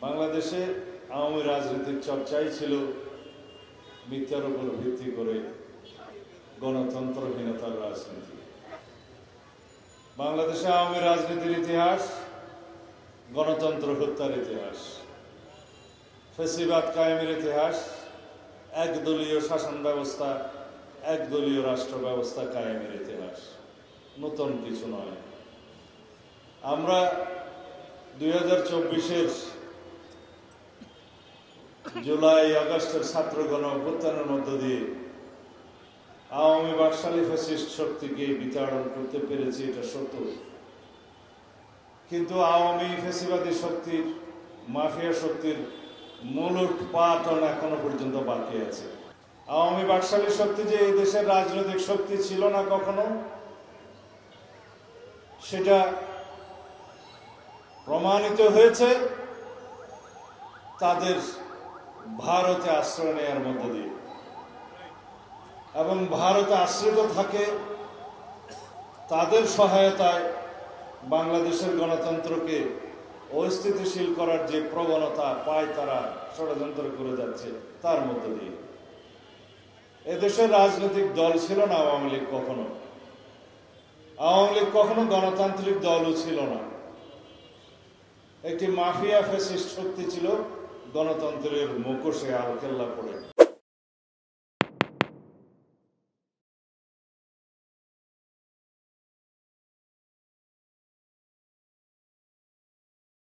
বাংলাদেশে আওয়ামী রাজনীতির চর্চাই ছিল মিথ্যার উপর ভিত্তি করে গণতন্ত্রহীনতার রাজনীতি। বাংলাদেশে আওয়ামী রাজনীতির ইতিহাস গণতন্ত্র হত্যার ইতিহাস, ফ্যাসিবাদ কায়েমের ইতিহাস, একদলীয় শাসন ব্যবস্থা, একদলীয় রাষ্ট্র ব্যবস্থা কায়েমের ইতিহাস। নতুন কিছু নয়। আমরা 2024-এর জুলাই আগস্টের ছাত্র গণ অভ্যুত্থানের মধ্য দিয়ে আওয়ামী বাকশালী ফ্যাসিস্ট শক্তিকে বিতাড়ন করতে পেরেছি, এটা সত্য। কিন্তু আওয়ামী ফ্যাসিবাদী শক্তির, মাফিয়া শক্তির মূলোৎপাটন এখনো পর্যন্ত বাকি আছে। আওয়ামী বাকশালী শক্তি যে এই দেশের রাজনৈতিক শক্তি ছিল না কখনো, সেটা প্রমাণিত হয়েছে তাদের ভারতে আশ্রয় নেওয়ার মধ্য দিয়ে। এবং ভারতে আশ্রিত থাকে তাদের সহায়তায় বাংলাদেশের গণতন্ত্রকে অস্থিতিশীল করার যে প্রবণতা পায় তারা ষড়যন্ত্র করে যাচ্ছে তার মধ্য দিয়ে। এদেশের রাজনৈতিক দল ছিল না আওয়ামী লীগ কখনো। আওয়ামী লীগ কখনো গণতান্ত্রিক দলও ছিল না। একটি মাফিয়া ফ্যাসিস্ট শক্তি ছিল গণতন্ত্রের মুখোশে আলকেল্লা পড়ে।